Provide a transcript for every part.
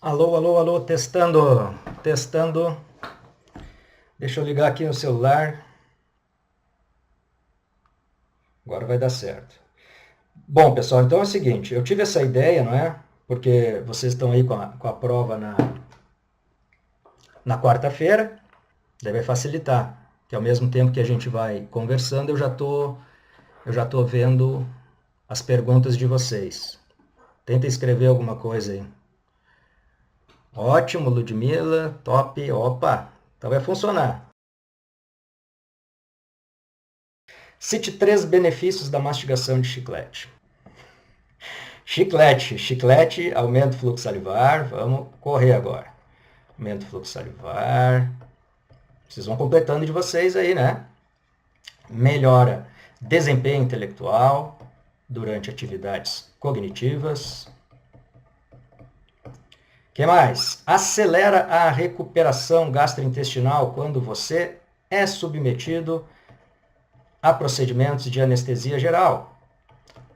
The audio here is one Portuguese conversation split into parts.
Alô, alô, alô, testando, testando. Deixa eu ligar aqui no celular. Agora vai dar certo. Bom, pessoal, então é o seguinte, eu tive essa ideia, não é? Porque vocês estão aí com a prova na quarta-feira, deve facilitar. Que ao mesmo tempo que a gente vai conversando, eu já tô vendo as perguntas de vocês. Tenta escrever alguma coisa aí. Ótimo, Ludmila, top, opa, então vai funcionar. Cite 3 benefícios da mastigação de chiclete. Chiclete, chiclete, aumenta o fluxo salivar. Vamos correr agora. Aumenta o fluxo salivar. Vocês vão completando de vocês aí, né? Melhora desempenho intelectual durante atividades cognitivas. O que mais? Acelera a recuperação gastrointestinal quando você é submetido a procedimentos de anestesia geral.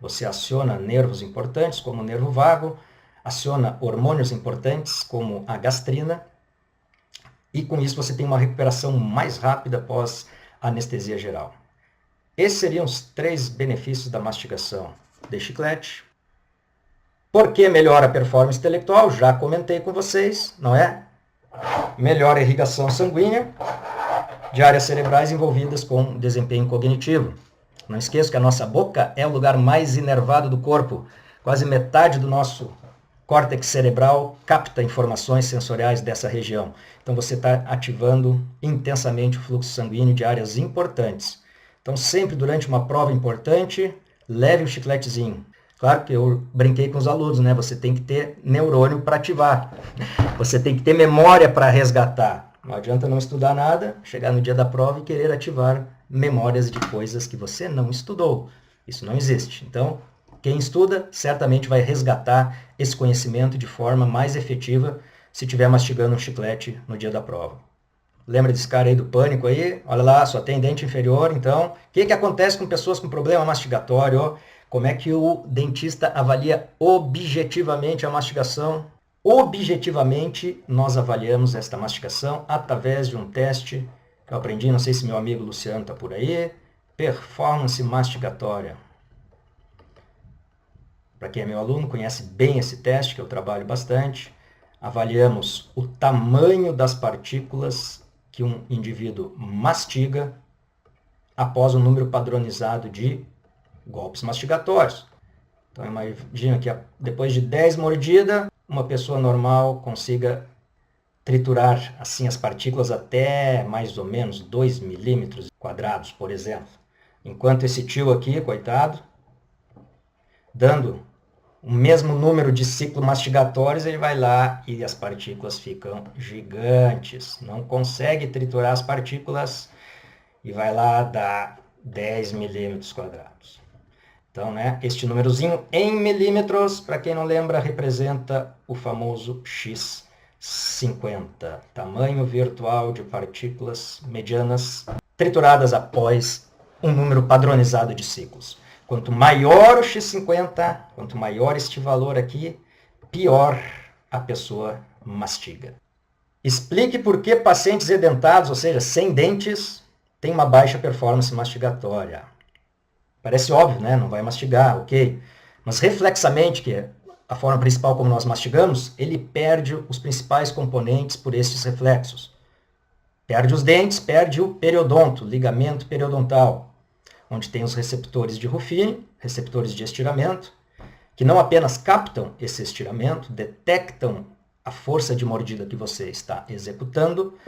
Você aciona nervos importantes, como o nervo vago, aciona hormônios importantes, como a gastrina, e com isso você tem uma recuperação mais rápida após anestesia geral. Esses seriam os 3 benefícios da mastigação de chiclete. Por que melhora a performance intelectual? Já comentei com vocês, não é? Melhora a irrigação sanguínea de áreas cerebrais envolvidas com desempenho cognitivo. Não esqueça que a nossa boca é o lugar mais inervado do corpo. Quase metade do nosso córtex cerebral capta informações sensoriais dessa região. Então você está ativando intensamente o fluxo sanguíneo de áreas importantes. Então sempre durante uma prova importante, leve um chicletezinho. Claro que eu brinquei com os alunos, né? Você tem que ter neurônio para ativar. Você tem que ter memória para resgatar. Não adianta não estudar nada, chegar no dia da prova e querer ativar memórias de coisas que você não estudou. Isso não existe. Então, quem estuda certamente vai resgatar esse conhecimento de forma mais efetiva se estiver mastigando um chiclete no dia da prova. Lembra desse cara aí do pânico aí? Olha lá, só tem dente inferior, então. O que acontece com pessoas com problema mastigatório? Como é que o dentista avalia objetivamente a mastigação? Objetivamente, nós avaliamos esta mastigação através de um teste que eu aprendi, não sei se meu amigo Luciano está por aí, performance mastigatória. Para quem é meu aluno, conhece bem esse teste, que eu trabalho bastante. Avaliamos o tamanho das partículas que um indivíduo mastiga após um número padronizado de golpes mastigatórios. Então, imagina que depois de 10 mordidas, uma pessoa normal consiga triturar assim as partículas até mais ou menos 2 milímetros quadrados, por exemplo. Enquanto esse tio aqui, coitado, dando o mesmo número de ciclos mastigatórios, ele vai lá e as partículas ficam gigantes. Não consegue triturar as partículas e vai lá dar 10 milímetros quadrados. Então, né, este númerozinho em milímetros, para quem não lembra, representa o famoso X50, tamanho virtual de partículas medianas trituradas após um número padronizado de ciclos. Quanto maior o X50, quanto maior este valor aqui, pior a pessoa mastiga. Explique por que pacientes edentados, ou seja, sem dentes, têm uma baixa performance mastigatória. Parece óbvio, né? Não vai mastigar, ok. Mas reflexamente, que é a forma principal como nós mastigamos, ele perde os principais componentes por esses reflexos. Perde os dentes, perde o periodonto, ligamento periodontal, onde tem os receptores de Ruffini, receptores de estiramento, que não apenas captam esse estiramento, detectam a força de mordida que você está executando,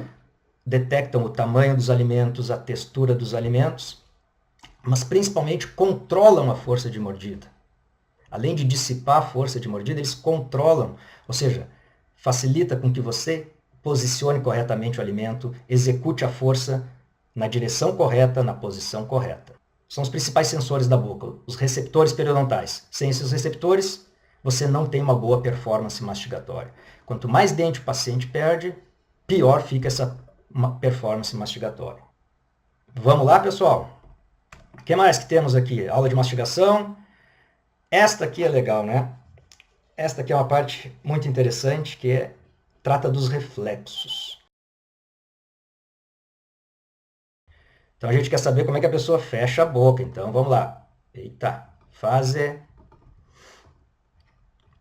detectam o tamanho dos alimentos, a textura dos alimentos, mas principalmente controlam a força de mordida. Além de dissipar a força de mordida, eles controlam, ou seja, facilita com que você posicione corretamente o alimento, execute a força na direção correta, na posição correta. São os principais sensores da boca, os receptores periodontais. Sem esses receptores, você não tem uma boa performance mastigatória. Quanto mais dente o paciente perde, pior fica essa performance mastigatória. Vamos lá, pessoal? O que mais que temos aqui? Aula de mastigação. Esta aqui é legal, né? esta aqui é uma parte muito interessante, que trata dos reflexos. Então, a gente quer saber como é que a pessoa fecha a boca. Então, vamos lá. Eita, fase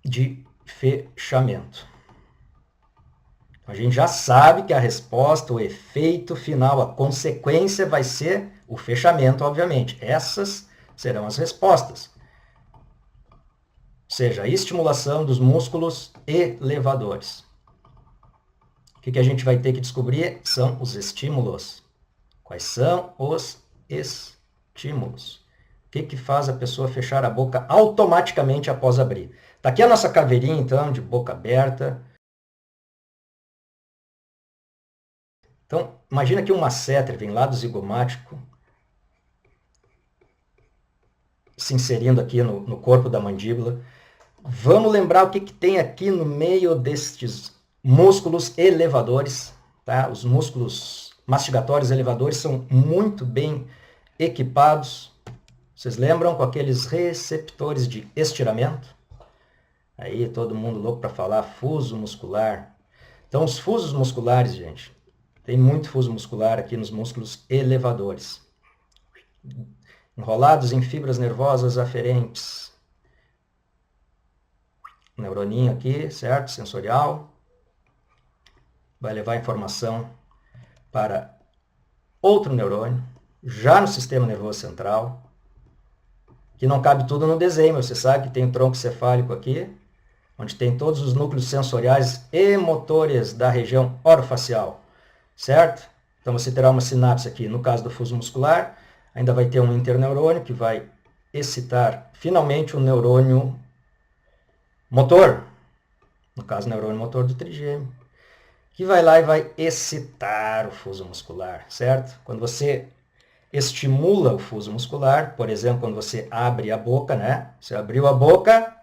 de fechamento. A gente já sabe que a resposta, o efeito final, a consequência vai ser o fechamento, obviamente. Essas serão as respostas. Ou seja, a estimulação dos músculos elevadores. O que a gente vai ter que descobrir são os estímulos. Quais são os estímulos? O que faz a pessoa fechar a boca automaticamente após abrir? Está aqui a nossa caveirinha, então, de boca aberta. Então, imagina que um masseter vem lá do zigomático, se inserindo aqui no corpo da mandíbula. Vamos lembrar o que tem aqui no meio destes músculos elevadores. Tá? Os músculos mastigatórios elevadores são muito bem equipados. Vocês lembram com aqueles receptores de estiramento? Aí todo mundo louco para falar fuso muscular. Então, os fusos musculares, gente, tem muito fuso muscular aqui nos músculos elevadores. Enrolados em fibras nervosas aferentes. Neuroninho aqui, certo? Sensorial. Vai levar informação para outro neurônio, já no sistema nervoso central, que não cabe tudo no desenho. Você sabe que tem o tronco cefálico aqui, onde tem todos os núcleos sensoriais e motores da região orofacial. Certo? Então você terá uma sinapse aqui. No caso do fuso muscular, ainda vai ter um interneurônio que vai excitar finalmente o neurônio motor. No caso, o neurônio motor do trigêmeo. Que vai lá e vai excitar o fuso muscular, certo? Quando você estimula o fuso muscular, por exemplo, quando você abre a boca, né? Você abriu a boca,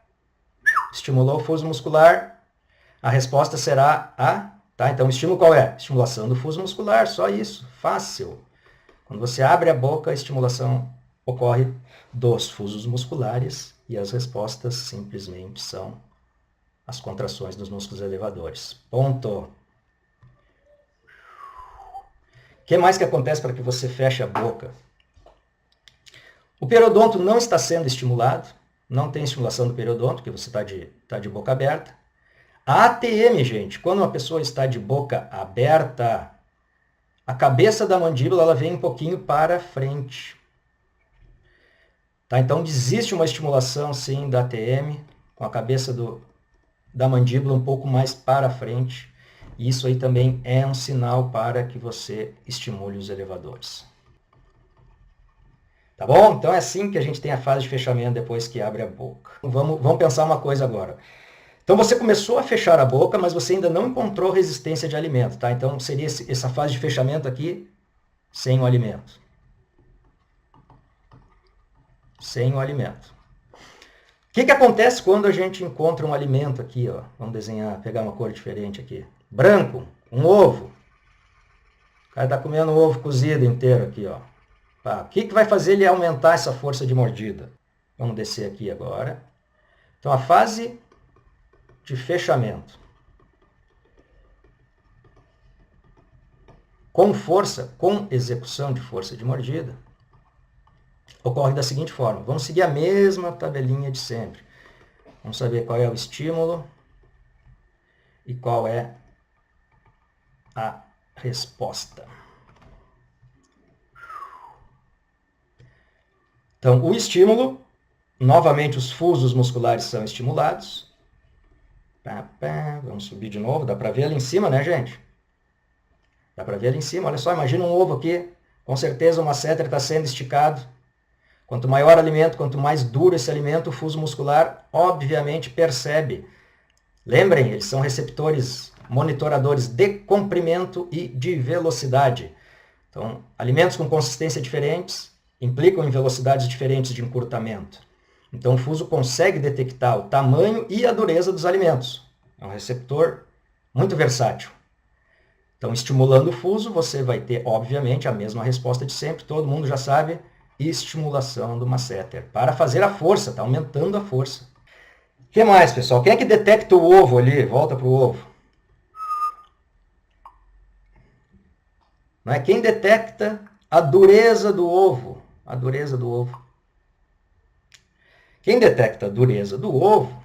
estimulou o fuso muscular, a resposta será a... Tá? Então, o estímulo qual é? Estimulação do fuso muscular, só isso, fácil. Quando você abre a boca, a estimulação ocorre dos fusos musculares e as respostas simplesmente são as contrações dos músculos elevadores. Ponto. O que mais que acontece para que você feche a boca? O periodonto não está sendo estimulado, não tem estimulação do periodonto, porque você está de boca aberta. A ATM, gente, quando uma pessoa está de boca aberta, a cabeça da mandíbula ela vem um pouquinho para frente. Tá? Então, existe uma estimulação, sim, da ATM, com a cabeça da mandíbula um pouco mais para frente. E isso aí também é um sinal para que você estimule os elevadores. Tá bom? Então, é assim que a gente tem a fase de fechamento depois que abre a boca. Vamos pensar uma coisa agora. Então, você começou a fechar a boca, mas você ainda não encontrou resistência de alimento, tá? Então, seria essa fase de fechamento aqui sem o alimento. Sem o alimento. O que acontece quando a gente encontra um alimento aqui, ó? Vamos desenhar, pegar uma cor diferente aqui. Branco, um ovo. O cara está comendo um ovo cozido inteiro aqui, ó. Tá. O que vai fazer ele aumentar essa força de mordida? Vamos descer aqui agora. Então, a fase de fechamento. Com força, com execução de força de mordida, ocorre da seguinte forma. Vamos seguir a mesma tabelinha de sempre. Vamos saber qual é o estímulo e qual é a resposta. Então, o estímulo, novamente os fusos musculares são estimulados. Vamos subir de novo, dá para ver ali em cima, né, gente? Dá para ver ali em cima, olha só, imagina um ovo aqui, com certeza o masseter está sendo esticado. Quanto maior o alimento, quanto mais duro esse alimento, o fuso muscular, obviamente, percebe. Lembrem, eles são receptores monitoradores de comprimento e de velocidade. Então, alimentos com consistência diferentes implicam em velocidades diferentes de encurtamento. Então, o fuso consegue detectar o tamanho e a dureza dos alimentos. É um receptor muito versátil. Então, estimulando o fuso, você vai ter, obviamente, a mesma resposta de sempre. Todo mundo já sabe, estimulação do masseter. Para fazer a força, está aumentando a força. que mais, pessoal? Quem é que detecta o ovo ali? Volta para o ovo. Não é? Quem detecta a dureza do ovo? A dureza do ovo. Quem detecta a dureza do ovo,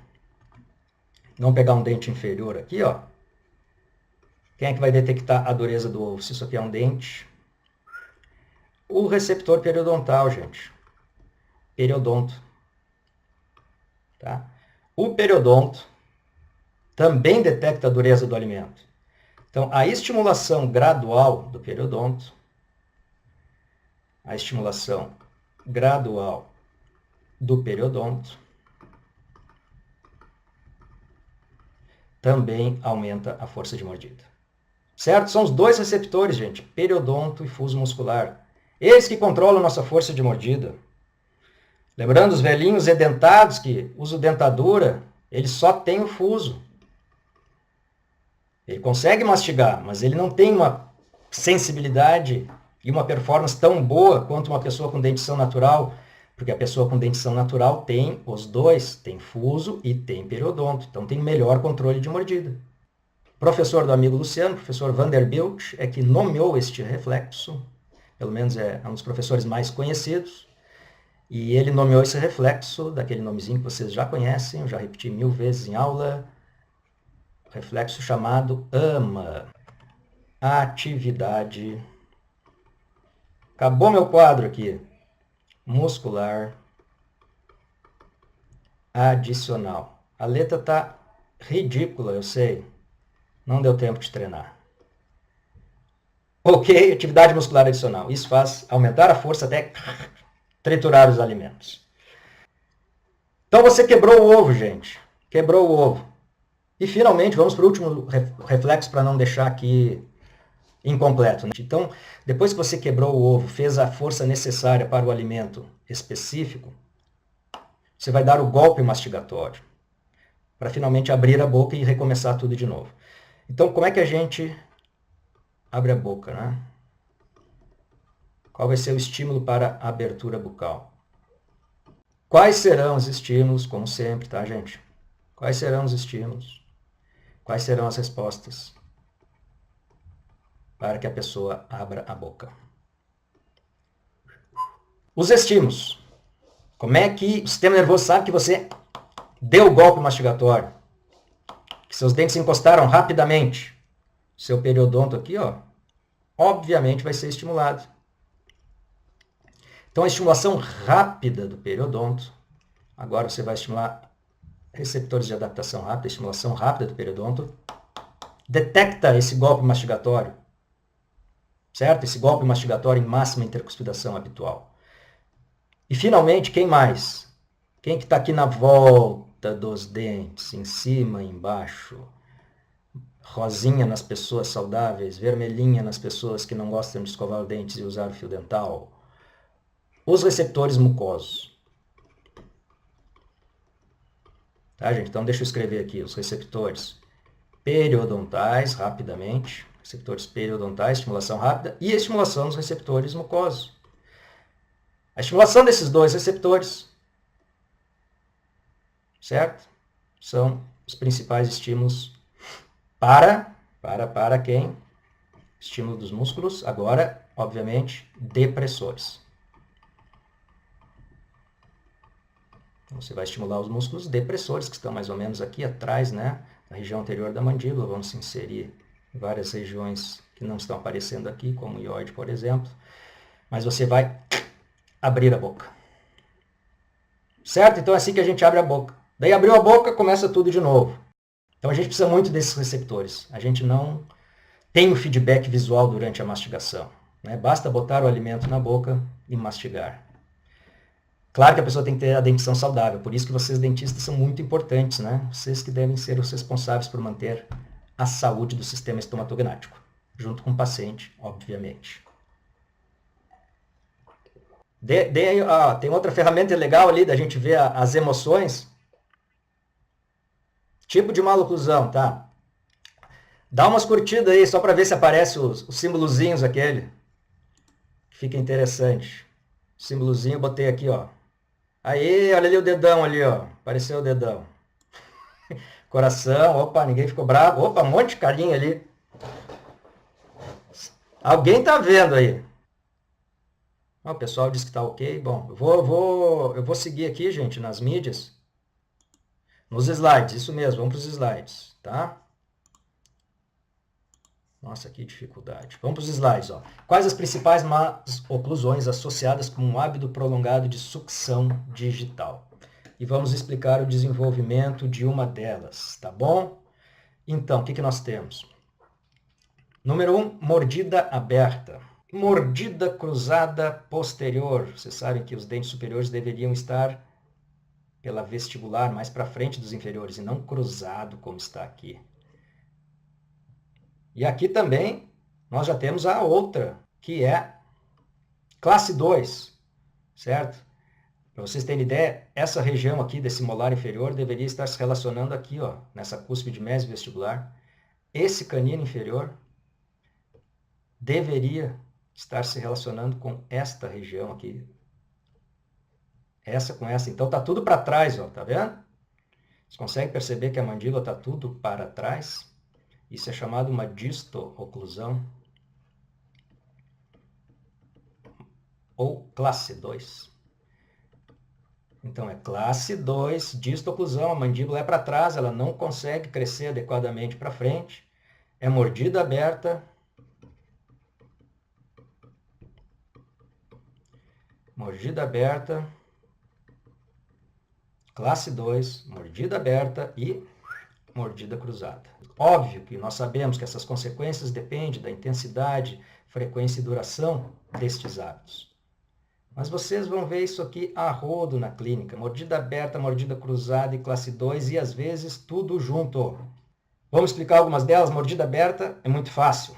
vamos pegar um dente inferior aqui, ó. Quem é que vai detectar a dureza do ovo? Se isso aqui é um dente. O receptor periodontal, gente. Periodonto. Tá? O periodonto também detecta a dureza do alimento. Então, a estimulação gradual do periodonto, a estimulação gradual do periodonto também aumenta a força de mordida. Certo? São os dois receptores, gente, periodonto e fuso muscular. Eles que controlam nossa força de mordida. Lembrando, os velhinhos edentados que usam dentadura, eles só têm o fuso. Ele consegue mastigar, mas ele não tem uma sensibilidade e uma performance tão boa quanto uma pessoa com dentição natural, porque a pessoa com dentição natural tem os dois, tem fuso e tem periodonto, então tem melhor controle de mordida. Professor do amigo Luciano, professor Vanderbilt, é que nomeou este reflexo, pelo menos é um dos professores mais conhecidos, e ele nomeou esse reflexo, daquele nomezinho que vocês já conhecem, eu já repeti 1000 vezes em aula, reflexo chamado AMA, atividade. Acabou meu quadro aqui. Muscular adicional. A letra tá ridícula, eu sei. Não deu tempo de treinar. Ok, atividade muscular adicional. Isso faz aumentar a força até triturar os alimentos. Então você quebrou o ovo, gente. Quebrou o ovo. E finalmente, vamos para o último reflexo para não deixar aqui incompleto. Né? Então, depois que você quebrou o ovo, fez a força necessária para o alimento específico, você vai dar o golpe mastigatório para finalmente abrir a boca e recomeçar tudo de novo. Então, como é que a gente abre a boca, né? Qual vai ser o estímulo para a abertura bucal? Quais serão os estímulos, como sempre, tá, gente? Quais serão os estímulos? Quais serão as respostas para que a pessoa abra a boca? Os estímulos. Como é que o sistema nervoso sabe que você deu o golpe mastigatório? Que seus dentes se encostaram rapidamente. Seu periodonto aqui, ó, obviamente vai ser estimulado. Então, a estimulação rápida do periodonto, agora você vai estimular receptores de adaptação rápida, a estimulação rápida do periodonto, detecta esse golpe mastigatório, certo? Esse golpe mastigatório em máxima intercuspidação habitual. E, finalmente, quem mais? Quem que está aqui na volta dos dentes, em cima e embaixo? Rosinha nas pessoas saudáveis, vermelhinha nas pessoas que não gostam de escovar os dentes e usar fio dental. Os receptores mucosos. Tá, gente? Então, deixa eu escrever aqui os receptores periodontais, rapidamente. Receptores periodontais, estimulação rápida, e a estimulação dos receptores mucosos. A estimulação desses dois receptores, certo? São os principais estímulos para quem? Estímulo dos músculos, agora, obviamente, depressores. Então, você vai estimular os músculos depressores, que estão mais ou menos aqui atrás, né? Na região anterior da mandíbula, vamos inserir várias regiões que não estão aparecendo aqui, como o ióide, por exemplo. Mas você vai abrir a boca. Certo? Então é assim que a gente abre a boca. Daí abriu a boca, começa tudo de novo. Então a gente precisa muito desses receptores. A gente não tem o feedback visual durante a mastigação. Né? Basta botar o alimento na boca e mastigar. Claro que a pessoa tem que ter a dentição saudável, por isso que vocês dentistas são muito importantes, né? Vocês que devem ser os responsáveis por manter a saúde do sistema estomatognático, junto com o paciente, obviamente. Tem outra ferramenta legal ali da gente ver as emoções. Tipo de maloclusão, tá? Dá umas curtidas aí, só para ver se aparece os símbolozinhos aquele. Fica interessante. O símbolozinho eu botei aqui, ó. Aí, olha ali o dedão ali, ó. Apareceu o dedão. Coração, opa, ninguém ficou bravo. Opa, um monte de carinha ali. Alguém tá vendo aí? O pessoal disse que tá ok. Bom, eu vou seguir aqui, gente, nas mídias. Nos slides, isso mesmo, vamos para os slides, tá? Nossa, que dificuldade. Vamos para os slides, ó. Quais as principais más oclusões associadas com um hábito prolongado de sucção digital? E vamos explicar o desenvolvimento de uma delas, tá bom? Então, o que nós temos? Número 1, mordida aberta. Mordida cruzada posterior. Vocês sabem que os dentes superiores deveriam estar pela vestibular, mais para frente dos inferiores, e não cruzado como está aqui. E aqui também nós já temos a outra, que é classe 2, certo? Para vocês terem ideia, essa região aqui desse molar inferior deveria estar se relacionando aqui, ó, nessa cúspide mesovestibular. Esse canino inferior deveria estar se relacionando com esta região aqui. Essa com essa. Então tá tudo para trás, ó, tá vendo? Vocês conseguem perceber que a mandíbula tá tudo para trás? Isso é chamado uma disto-oclusão ou classe 2. Então, é classe 2, disto-oclusão, a mandíbula é para trás, ela não consegue crescer adequadamente para frente, é mordida aberta, classe 2, mordida aberta e mordida cruzada. Óbvio que nós sabemos que essas consequências dependem da intensidade, frequência e duração destes hábitos. Mas vocês vão ver isso aqui a rodo na clínica. Mordida aberta, mordida cruzada e classe 2 e às vezes tudo junto. Vamos explicar algumas delas. Mordida aberta é muito fácil.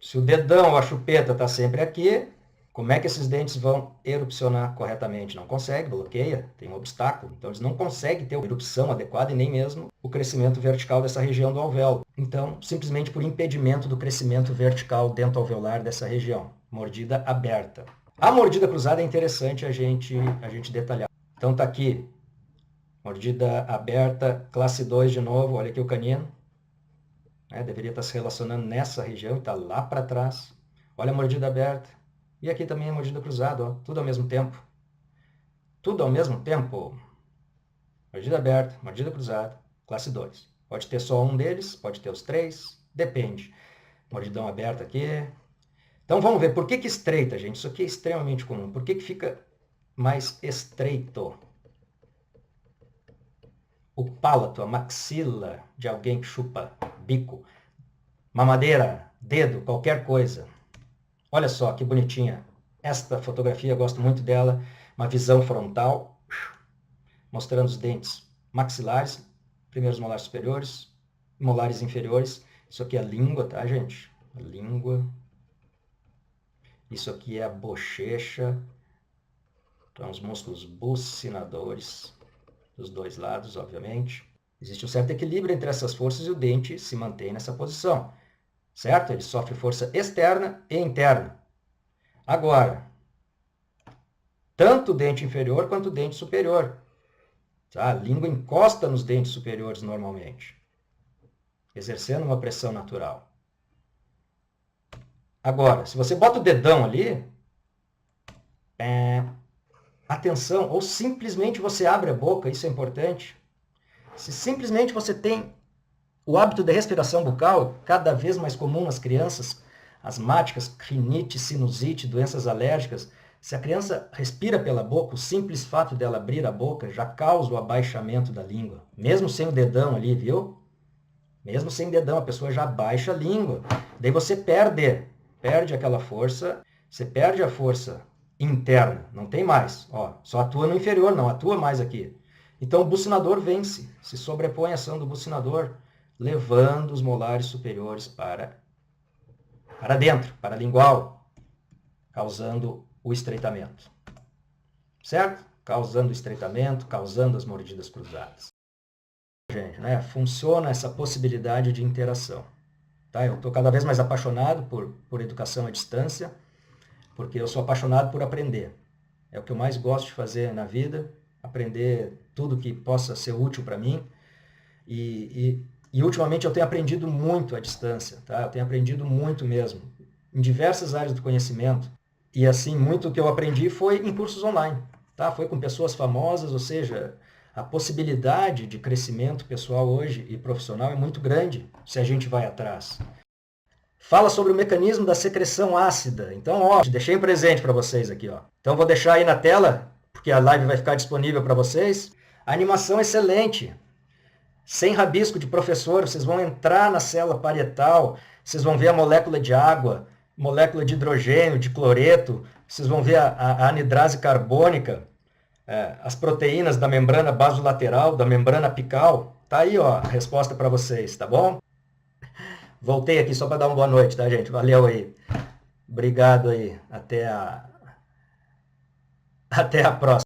Se o dedão ou a chupeta está sempre aqui, como é que esses dentes vão erupcionar corretamente? Não consegue, bloqueia, tem um obstáculo. Então eles não conseguem ter uma erupção adequada e nem mesmo o crescimento vertical dessa região do alvéolo. Então, simplesmente por impedimento do crescimento vertical dento-alveolar dessa região. Mordida aberta. A mordida cruzada é interessante a gente detalhar. Então tá aqui, mordida aberta, classe 2 de novo, olha aqui o canino. Deveria estar se relacionando nessa região, está lá para trás. Olha a mordida aberta. E aqui também a mordida cruzada, ó, tudo ao mesmo tempo. Tudo ao mesmo tempo. Mordida aberta, mordida cruzada, classe 2. Pode ter só um deles, pode ter os três, depende. Mordidão aberta aqui. Então vamos ver, por que estreita, gente? Isso aqui é extremamente comum. Por que fica mais estreito? O palato, a maxila de alguém que chupa bico, mamadeira, dedo, qualquer coisa. Olha só que bonitinha. Esta fotografia, eu gosto muito dela. Uma visão frontal, mostrando os dentes maxilares, primeiros molares superiores, molares inferiores. Isso aqui é a língua, tá, gente? A língua. Isso aqui é a bochecha. Então, os músculos bucinadores dos dois lados, obviamente. Existe um certo equilíbrio entre essas forças e o dente se mantém nessa posição. Certo? Ele sofre força externa e interna. Agora, tanto o dente inferior quanto o dente superior. Tá? A língua encosta nos dentes superiores normalmente, exercendo uma pressão natural. Agora, se você bota o dedão ali, atenção, ou simplesmente você abre a boca, isso é importante. Se simplesmente você tem o hábito de respiração bucal, cada vez mais comum nas crianças, asmáticas, rinite, sinusite, doenças alérgicas, se a criança respira pela boca, o simples fato dela abrir a boca já causa o abaixamento da língua. Mesmo sem o dedão ali, viu? Mesmo sem dedão, a pessoa já abaixa a língua. Daí você perde aquela força, você perde a força interna, não tem mais. Ó, só atua no inferior, não atua mais aqui. Então o bucinador vence, se sobrepõe a ação do bucinador, levando os molares superiores para dentro, para a lingual, causando o estreitamento. Certo? Causando o estreitamento, causando as mordidas cruzadas. Gente, né? Funciona essa possibilidade de interação. Tá? Eu estou cada vez mais apaixonado por educação à distância, porque eu sou apaixonado por aprender. É o que eu mais gosto de fazer na vida, aprender tudo que possa ser útil para mim. E ultimamente eu tenho aprendido muito à distância, tá? Eu tenho aprendido muito mesmo, em diversas áreas do conhecimento. E assim, muito que eu aprendi foi em cursos online, tá? Foi com pessoas famosas, ou seja, a possibilidade de crescimento pessoal hoje e profissional é muito grande se a gente vai atrás. Fala sobre o mecanismo da secreção ácida. Então, ó, deixei um presente para vocês aqui, ó. Então vou deixar aí na tela, porque a live vai ficar disponível para vocês. A animação é excelente. Sem rabisco de professor, vocês vão entrar na célula parietal, vocês vão ver a molécula de água, molécula de hidrogênio, de cloreto, vocês vão ver a anidrase carbônica, as proteínas da membrana basolateral, da membrana apical. Tá aí, ó, a resposta para vocês, tá bom? Voltei aqui só para dar uma boa noite, tá, gente? Valeu aí. Obrigado aí. Até a próxima.